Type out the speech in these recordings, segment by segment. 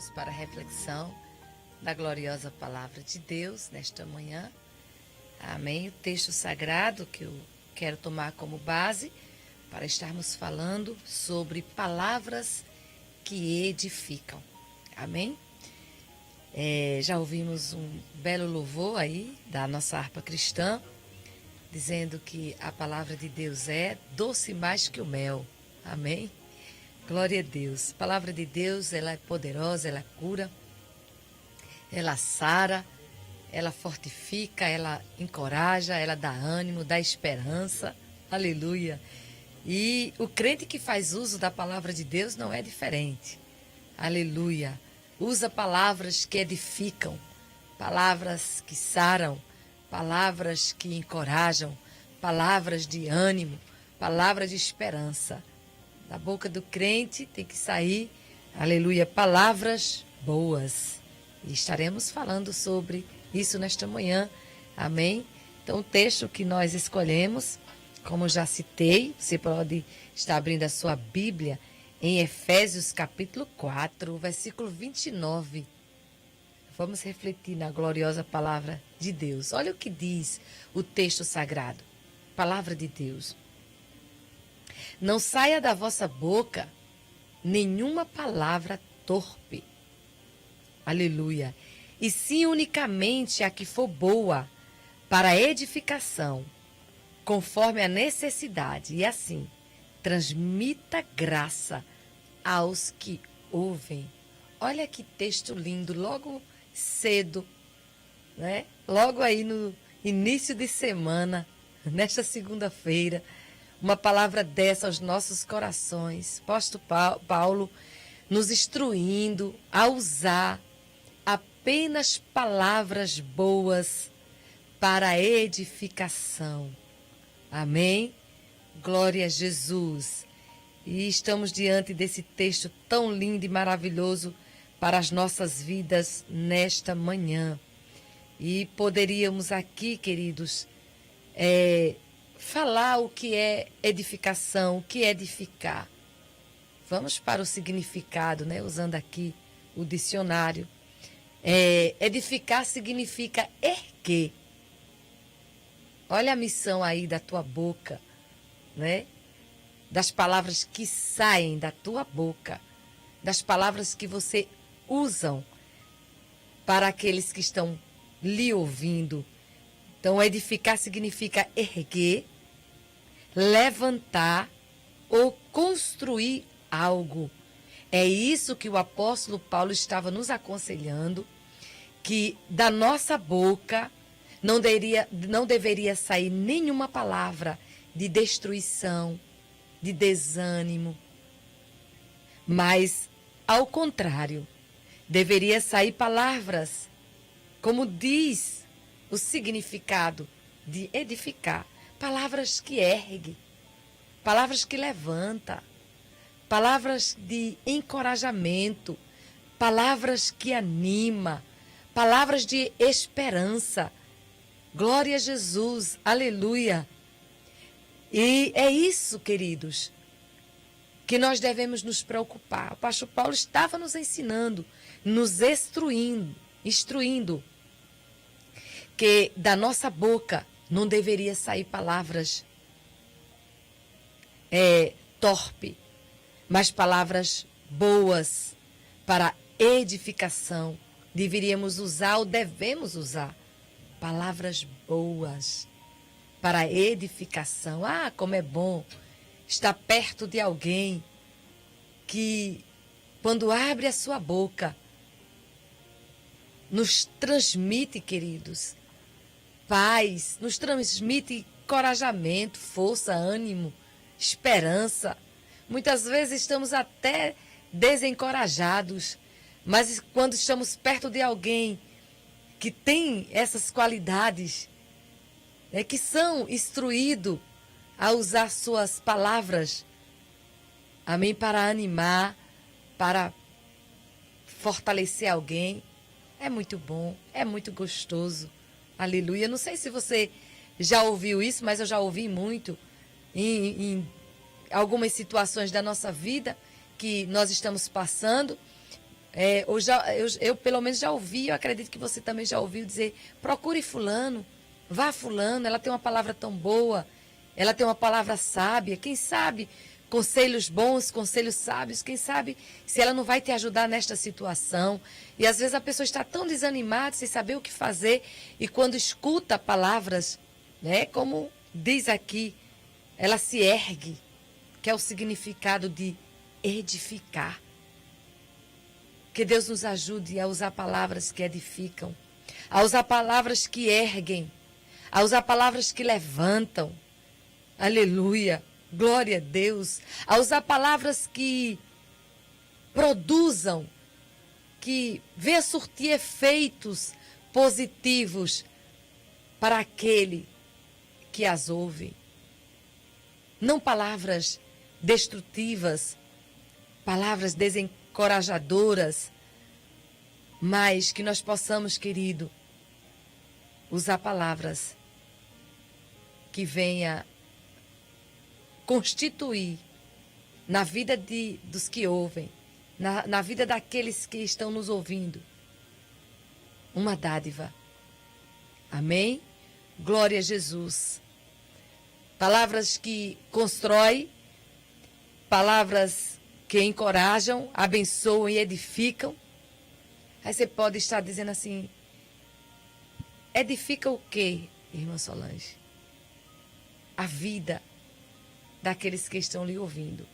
Vamos para a reflexão da gloriosa palavra de Deus nesta manhã. Amém. O texto sagrado que eu quero tomar como base para estarmos falando sobre palavras que edificam. Amém. Já ouvimos um belo louvor aí da nossa harpa cristã, dizendo que a palavra de Deus é doce mais que o mel. Amém. Glória a Deus. A palavra de Deus, ela é poderosa, ela cura, ela sara, ela fortifica, ela encoraja, ela dá ânimo, dá esperança. Aleluia. E o crente que faz uso da palavra de Deus não é diferente. Aleluia. Usa palavras que edificam, palavras que saram, palavras que encorajam, palavras de ânimo, palavras de esperança. Da boca do crente tem que sair, aleluia, palavras boas. E estaremos falando sobre isso nesta manhã, amém? Então o texto que nós escolhemos, como já citei, você pode estar abrindo a sua Bíblia em Efésios capítulo 4, versículo 29. Vamos refletir na gloriosa palavra de Deus. Olha o que diz o texto sagrado, palavra de Deus. Não saia da vossa boca nenhuma palavra torpe. Aleluia. E sim unicamente a que for boa para a edificação, conforme a necessidade. E assim, transmita graça aos que ouvem. Olha que texto lindo, logo cedo, né? Logo aí no início de semana, nesta segunda-feira, uma palavra dessa aos nossos corações. Apóstolo Paulo nos instruindo a usar apenas palavras boas para a edificação. Amém? Glória a Jesus. E estamos diante desse texto tão lindo e maravilhoso para as nossas vidas nesta manhã. E poderíamos aqui, queridos, falar o que é edificação, o que é edificar. Vamos para o significado, né? Usando aqui o dicionário. Edificar significa erguer. Olha a missão aí da tua boca, né? Das palavras que saem da tua boca, das palavras que você usam para aqueles que estão lhe ouvindo. Então, edificar significa erguer, levantar ou construir algo. É isso que o apóstolo Paulo estava nos aconselhando, que da nossa boca não deveria sair nenhuma palavra de destruição, de desânimo, mas, ao contrário, deveria sair palavras, como diz o significado de edificar, palavras que erguem, palavras que levantam, palavras de encorajamento, palavras que animam, palavras de esperança. Glória a Jesus, aleluia. E é isso, queridos, que nós devemos nos preocupar. O pastor Paulo estava nos ensinando, nos instruindo, que da nossa boca não deveria sair palavras torpe, mas palavras boas para edificação. Deveríamos usar ou devemos usar palavras boas para edificação. Ah, como é bom estar perto de alguém que, quando abre a sua boca, nos transmite, queridos, paz, nos transmite encorajamento, força, ânimo, esperança. Muitas vezes estamos até desencorajados, mas quando estamos perto de alguém que tem essas qualidades, que são instruídos a usar suas palavras, amém, para animar, para fortalecer alguém, é muito bom, é muito gostoso, aleluia. Não sei se você já ouviu isso, mas eu já ouvi muito em algumas situações da nossa vida que nós estamos passando, Eu pelo menos já ouvi, eu acredito que você também já ouviu dizer, procure fulano, vá a fulano, ela tem uma palavra tão boa, ela tem uma palavra sábia, quem sabe conselhos bons, conselhos sábios, quem sabe se ela não vai te ajudar nesta situação. E às vezes a pessoa está tão desanimada, sem saber o que fazer, e quando escuta palavras, né, como diz aqui, ela se ergue, que é o significado de edificar. Que Deus nos ajude a usar palavras que edificam, a usar palavras que erguem, a usar palavras que levantam. Aleluia, glória a Deus. A usar palavras que produzam, que venham surtir efeitos positivos para aquele que as ouve. Não palavras destrutivas, palavras desencorajadoras, mas que nós possamos, querido, usar palavras que venha constituir na vida dos que ouvem, na vida daqueles que estão nos ouvindo, uma dádiva. Amém? Glória a Jesus. Palavras que constroem, palavras que encorajam, abençoam e edificam. Aí você pode estar dizendo assim, edifica o quê, irmã Solange? A vida daqueles que estão lhe ouvindo.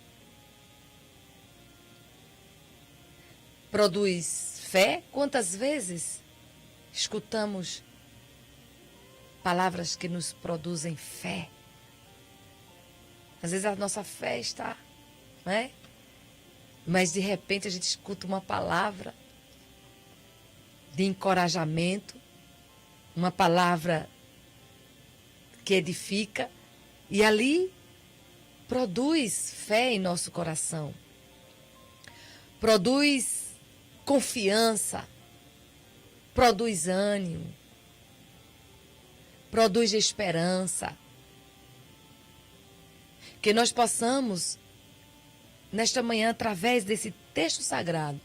Produz fé? Quantas vezes escutamos palavras que nos produzem fé? Às vezes a nossa fé está, né? Mas de repente a gente escuta uma palavra de encorajamento, uma palavra que edifica, e ali produz fé em nosso coração, produz confiança, produz ânimo, produz esperança. Que nós possamos, nesta manhã, através desse texto sagrado,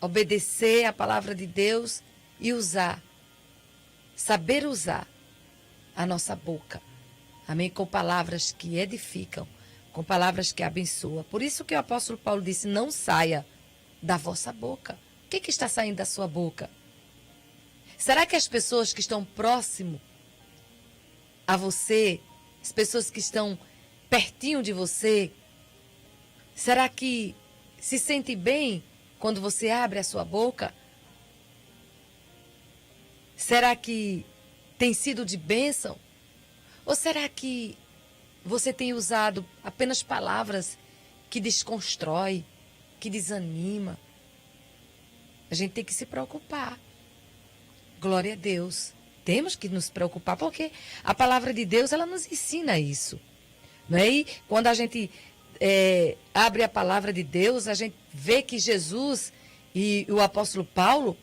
obedecer a palavra de Deus e saber usar a nossa boca, amém? Com palavras que edificam, com palavras que abençoam. Por isso que o apóstolo Paulo disse, não saia da vossa boca. O que está saindo da sua boca? Será que as pessoas que estão próximo a você, as pessoas que estão pertinho de você, será que se sente bem quando você abre a sua boca? Será que tem sido de bênção? Ou será que você tem usado apenas palavras que desconstrói, que desanima? A gente tem que se preocupar. Glória a Deus. Temos que nos preocupar, porque a palavra de Deus, ela nos ensina isso. Não é? E quando a gente abre a palavra de Deus, a gente vê que Jesus e o apóstolo Paulo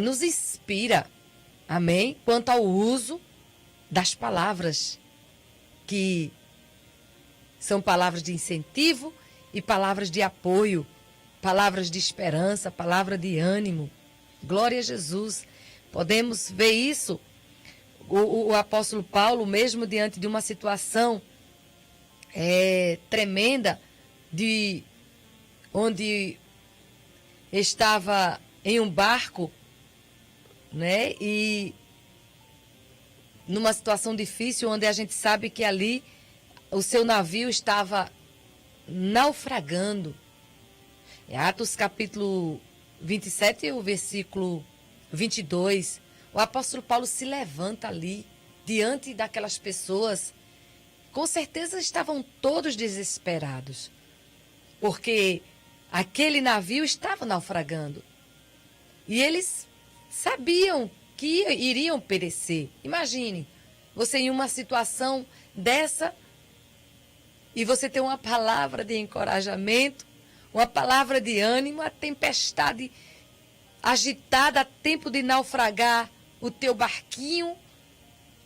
nos inspira, amém? Quanto ao uso das palavras, que são palavras de incentivo e palavras de apoio, palavras de esperança, palavra de ânimo. Glória a Jesus. Podemos ver isso, o apóstolo Paulo, mesmo diante de uma situação tremenda, onde estava em um barco, né? E numa situação difícil, onde a gente sabe que ali o seu navio estava naufragando. Atos capítulo 27, o versículo 22, o apóstolo Paulo se levanta ali, diante daquelas pessoas. Com certeza estavam todos desesperados, porque aquele navio estava naufragando. E eles sabiam que iriam perecer. Imagine, você em uma situação dessa, e você tem uma palavra de encorajamento, uma palavra de ânimo, a tempestade agitada, a tempo de naufragar o teu barquinho,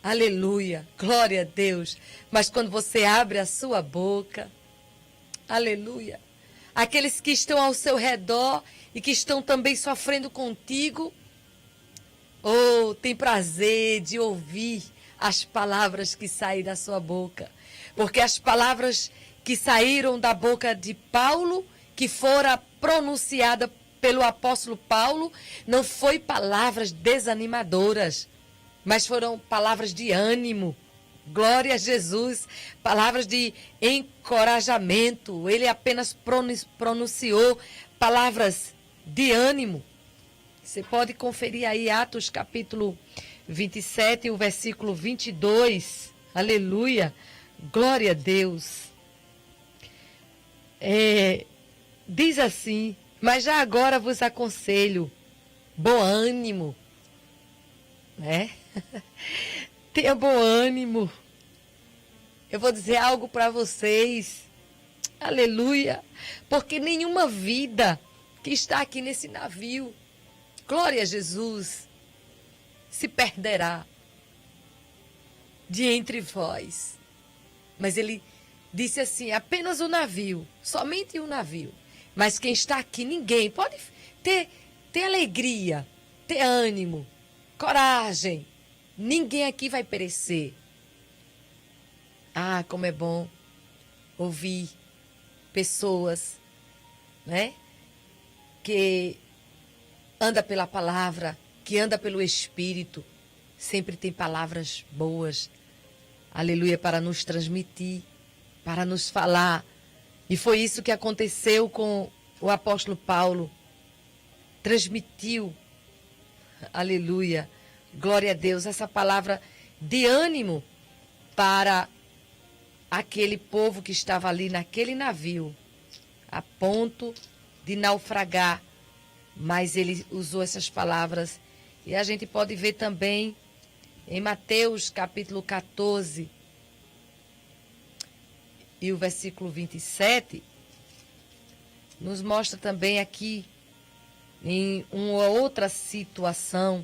Aleluia, glória a Deus. Mas quando você abre a sua boca, aleluia, aqueles que estão ao seu redor e que estão também sofrendo contigo, tem prazer de ouvir as palavras que saem da sua boca. Porque as palavras que saíram da boca de Paulo, que fora pronunciada pelo apóstolo Paulo, não foi palavras desanimadoras, mas foram palavras de ânimo. Glória a Jesus, palavras de encorajamento. Ele apenas pronunciou palavras de ânimo. Você pode conferir aí Atos capítulo 27, o versículo 22. Aleluia, glória a Deus. Diz assim: mas já agora vos aconselho, bom ânimo, né? Tenha bom ânimo. Eu vou dizer algo para vocês, aleluia, porque nenhuma vida que está aqui nesse navio, glória a Jesus, se perderá de entre vós. Mas ele disse assim, apenas o navio, somente o navio. Mas quem está aqui, ninguém pode ter alegria, ter ânimo, coragem. Ninguém aqui vai perecer. Ah, como é bom ouvir pessoas, né, que anda pela palavra, que anda pelo Espírito, sempre tem palavras boas, aleluia, para nos transmitir, para nos falar. E foi isso que aconteceu com o apóstolo Paulo. Transmitiu, aleluia, glória a Deus, essa palavra de ânimo para aquele povo que estava ali naquele navio, a ponto de naufragar. Mas ele usou essas palavras. E a gente pode ver também em Mateus capítulo 14 e o versículo 27, nos mostra também aqui em uma outra situação,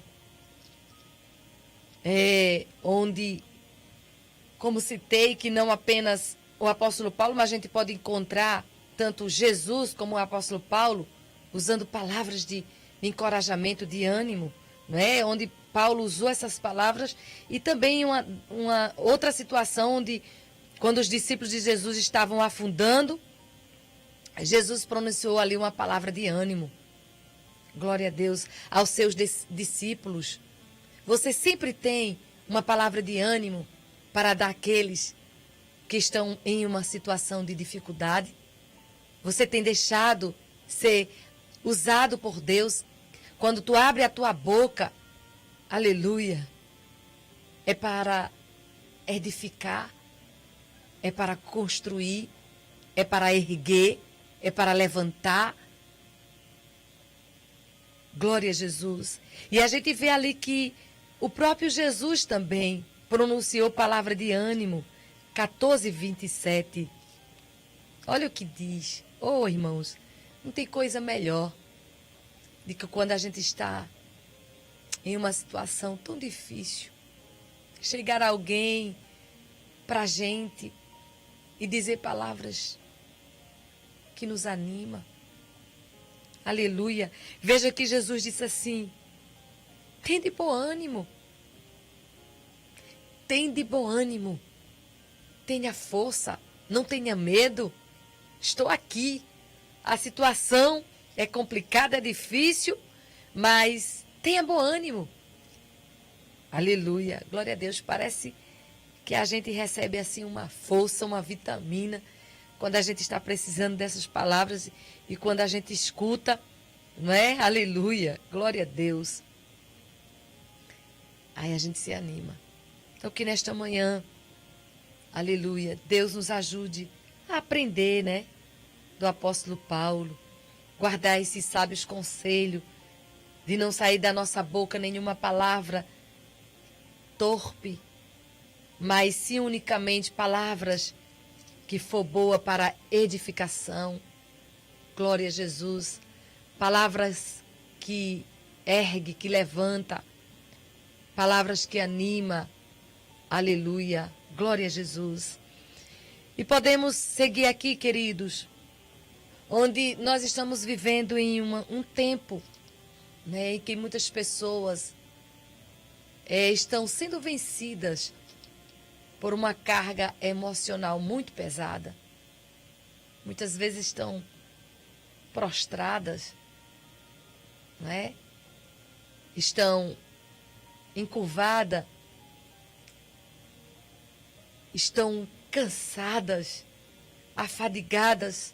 onde, como citei, que não apenas o apóstolo Paulo, mas a gente pode encontrar tanto Jesus como o apóstolo Paulo usando palavras de encorajamento, de ânimo, não é? Onde Paulo usou essas palavras, e também uma outra situação onde, quando os discípulos de Jesus estavam afundando, Jesus pronunciou ali uma palavra de ânimo. Glória a Deus, aos seus discípulos. Você sempre tem uma palavra de ânimo para dar àqueles que estão em uma situação de dificuldade? Você tem deixado ser usado por Deus? Quando tu abre a tua boca, aleluia, é para edificar, é para construir, é para erguer, é para levantar. Glória a Jesus. E a gente vê ali que o próprio Jesus também pronunciou palavra de ânimo. 14:27. Olha o que diz. Oh, irmãos, não tem coisa melhor do que quando a gente está em uma situação tão difícil, chegar alguém para a gente e dizer palavras que nos anima. Aleluia. Veja que Jesus disse assim: tende bom ânimo. Tende bom ânimo. Tenha força. Não tenha medo. Estou aqui. A situação é complicada, é difícil, mas tenha bom ânimo. Aleluia. Glória a Deus. Parece que a gente recebe assim uma força, uma vitamina, quando a gente está precisando dessas palavras e quando a gente escuta, não é? Aleluia. Glória a Deus. Aí a gente se anima. Então que nesta manhã, aleluia, Deus nos ajude a aprender, né? Do apóstolo Paulo. Guardar esses sábios conselhos de não sair da nossa boca nenhuma palavra torpe, mas sim unicamente palavras que for boa para edificação. Glória a Jesus. Palavras que ergue, que levanta. Palavras que anima. Aleluia. Glória a Jesus. E podemos seguir aqui, queridos, onde nós estamos vivendo em um tempo, né, em que muitas pessoas estão sendo vencidas por uma carga emocional muito pesada. Muitas vezes estão prostradas, né? Estão encurvadas, estão cansadas, afadigadas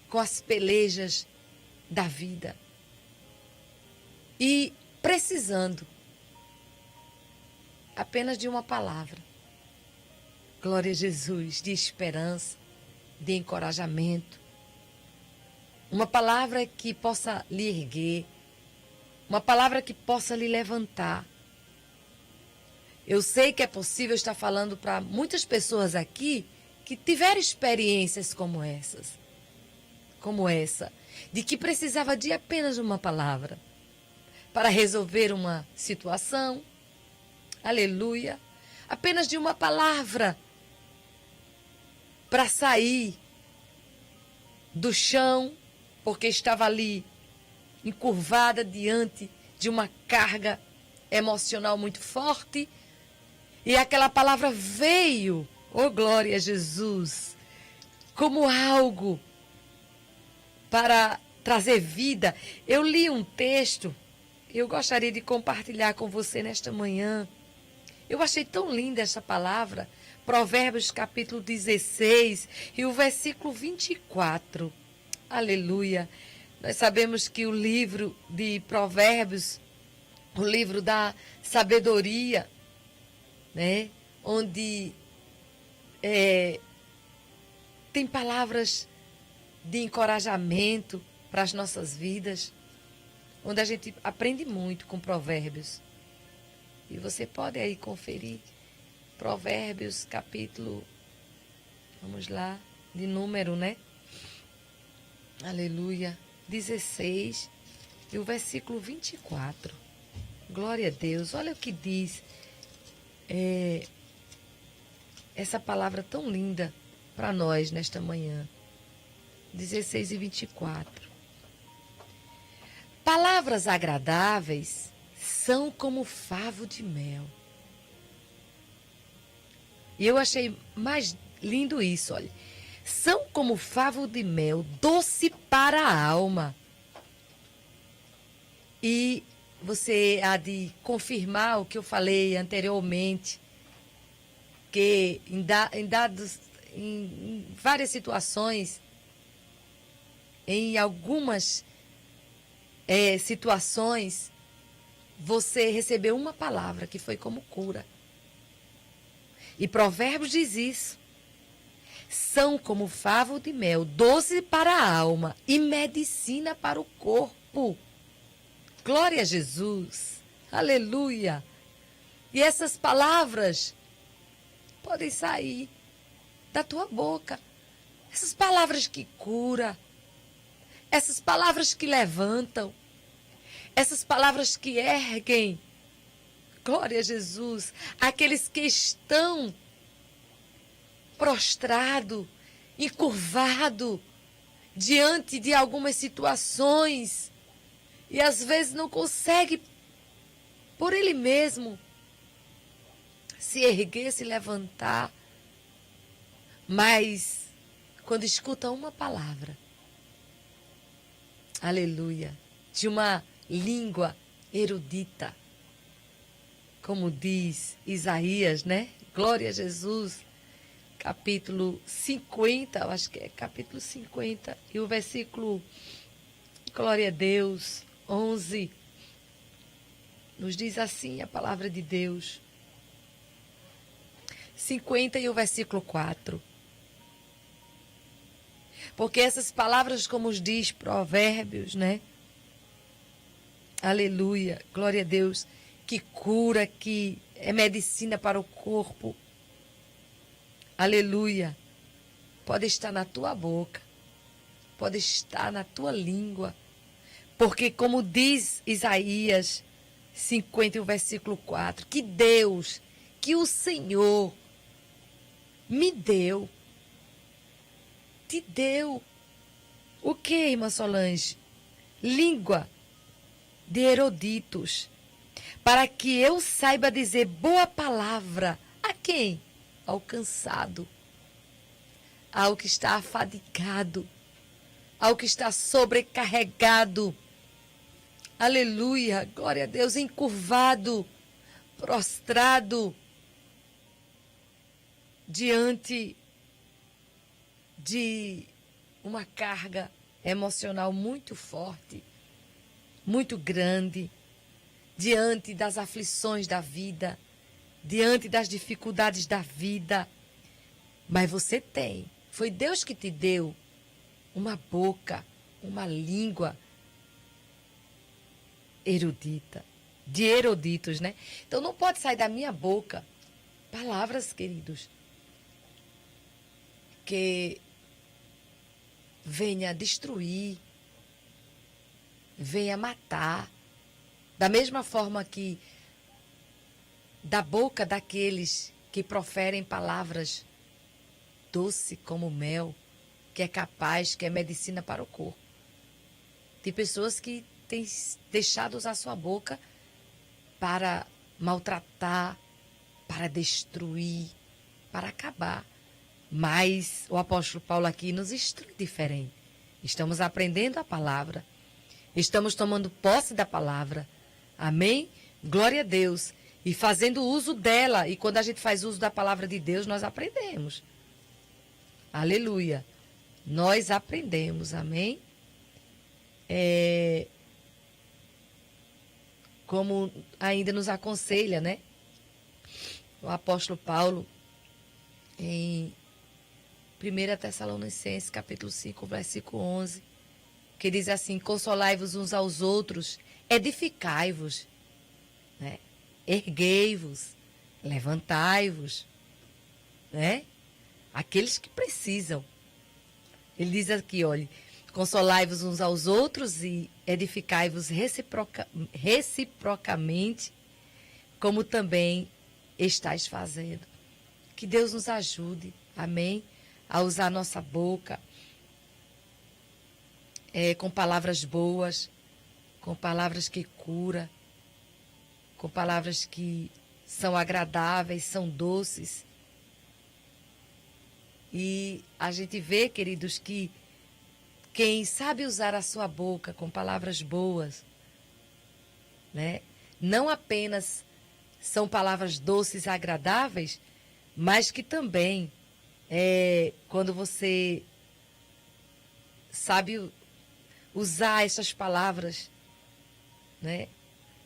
com as pelejas da vida e precisando apenas de uma palavra. Glória a Jesus, de esperança, de encorajamento. Uma palavra que possa lhe erguer, uma palavra que possa lhe levantar. Eu sei que é possível estar falando para muitas pessoas aqui que tiveram experiências como essa, de que precisava de apenas uma palavra para resolver uma situação. Aleluia. Apenas de uma palavra para sair do chão, porque estava ali encurvada diante de uma carga emocional muito forte. E aquela palavra veio, oh glória a Jesus, como algo para trazer vida. Eu li um texto, eu gostaria de compartilhar com você nesta manhã. Eu achei tão linda essa palavra, Provérbios capítulo 16 e o versículo 24. Aleluia. Nós sabemos que o livro de Provérbios, o livro da sabedoria, né, onde tem palavras de encorajamento para as nossas vidas, onde a gente aprende muito com Provérbios. E você pode aí conferir Provérbios capítulo, vamos lá, de número, né? Aleluia, 16 e o versículo 24. Glória a Deus, olha o que diz essa palavra tão linda para nós nesta manhã. 16 e 24. Palavras agradáveis são como favo de mel. E eu achei mais lindo isso, olha. São como favo de mel, doce para a alma. E você há de confirmar o que eu falei anteriormente, que em várias situações, em algumas situações, você recebeu uma palavra que foi como cura. E Provérbios diz isso. São como favo de mel, doce para a alma e medicina para o corpo. Glória a Jesus. Aleluia. E essas palavras podem sair da tua boca. Essas palavras que curam. Essas palavras que levantam. Essas palavras que erguem. Glória a Jesus. Aqueles que estão prostrados, encurvados, diante de algumas situações. E às vezes não consegue, por ele mesmo, se erguer, se levantar. Mas, quando escuta uma palavra, aleluia, de uma língua erudita, como diz Isaías, né? Glória a Jesus, capítulo 50, eu acho que é capítulo 50, e o versículo, glória a Deus, 11, nos diz assim a palavra de Deus. 50 e o versículo 4. Porque essas palavras, como os diz Provérbios, né? Aleluia, glória a Deus, que cura, que é medicina para o corpo. Aleluia. Pode estar na tua boca, pode estar na tua língua. Porque como diz Isaías 50, o versículo 4, que Deus que o Senhor me deu. Te deu. O que, irmã Solange? Língua de eruditos, para que eu saiba dizer boa palavra. A quem? Ao cansado, ao que está afadigado, ao que está sobrecarregado. Aleluia, glória a Deus, encurvado, prostrado, diante de uma carga emocional muito forte, muito grande, diante das aflições da vida, diante das dificuldades da vida. Mas você tem, foi Deus que te deu uma boca, uma língua erudita, de eruditos, né? Então não pode sair da minha boca palavras, queridos, que venha destruir, venha matar. Da mesma forma que da boca daqueles que proferem palavras doce como mel, que é capaz, que é medicina para o corpo. Tem pessoas que têm deixado usar sua boca para maltratar, para destruir, para acabar. Mas o apóstolo Paulo aqui nos instrui diferente. Estamos aprendendo a palavra. Estamos tomando posse da palavra. Amém? Glória a Deus. E fazendo uso dela. E quando a gente faz uso da palavra de Deus, nós aprendemos. Aleluia. Nós aprendemos. Amém? Como ainda nos aconselha, né? O apóstolo Paulo, em 1 Tessalonicenses, capítulo 5, versículo 11, que diz assim: consolai-vos uns aos outros, edificai-vos, né? Erguei-vos, levantai-vos, né? Aqueles que precisam. Ele diz aqui, olha, consolai-vos uns aos outros e edificai-vos reciprocamente, como também estáis fazendo. Que Deus nos ajude, amém? A usar nossa boca com palavras boas, com palavras que curam, com palavras que são agradáveis, são doces. E a gente vê, queridos, que quem sabe usar a sua boca com palavras boas, né? Não apenas são palavras doces e agradáveis, mas que também, quando você sabe usar essas palavras, né?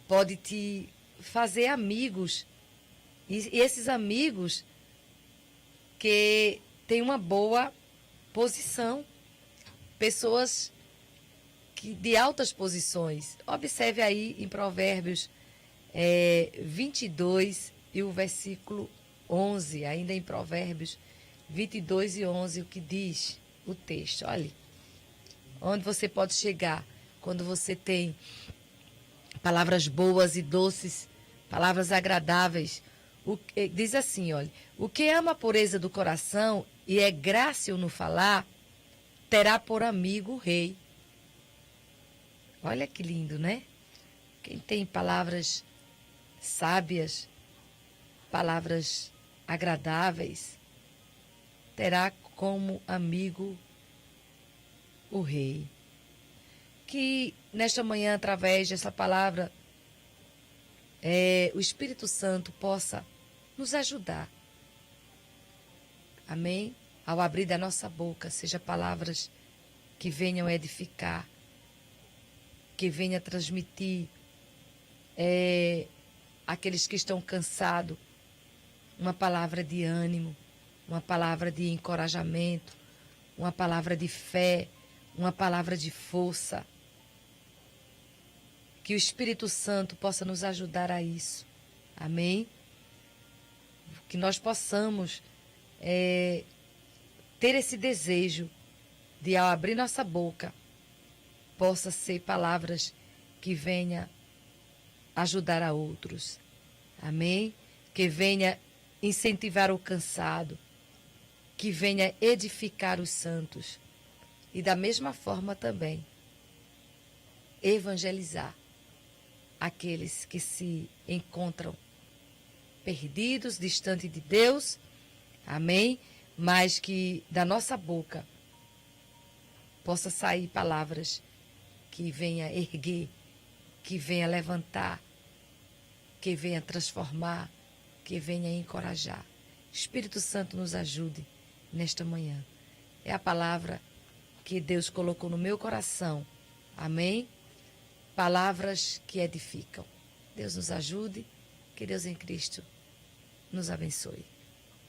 Pode te fazer amigos. E esses amigos que têm uma boa posição. Pessoas de altas posições. Observe aí em Provérbios 22 e o versículo 11. Ainda em Provérbios 22 e 11, o que diz o texto. Olhe, onde você pode chegar quando você tem palavras boas e doces, palavras agradáveis. Diz assim, olha, o que ama a pureza do coração e é grácil no falar, terá por amigo o rei. Olha que lindo, né? Quem tem palavras sábias, palavras agradáveis, terá como amigo o rei. Que nesta manhã, através dessa palavra, o Espírito Santo possa nos ajudar. Amém? Ao abrir da nossa boca, seja palavras que venham edificar, que venham transmitir àqueles que estão cansados uma palavra de ânimo, uma palavra de encorajamento, uma palavra de fé, uma palavra de força. Que o Espírito Santo possa nos ajudar a isso. Amém? Que nós possamos ter esse desejo de, ao abrir nossa boca, possa ser palavras que venham ajudar a outros. Amém? que venha incentivar o cansado, que venha edificar os santos e da mesma forma também evangelizar aqueles que se encontram perdidos, distante de Deus, amém? Mas que da nossa boca possa sair palavras que venha erguer, que venha levantar, que venha transformar, que venha encorajar. Espírito Santo nos ajude nesta manhã. É a palavra que Deus colocou no meu coração, amém? Palavras que edificam. Deus nos ajude, que Deus em Cristo nos abençoe.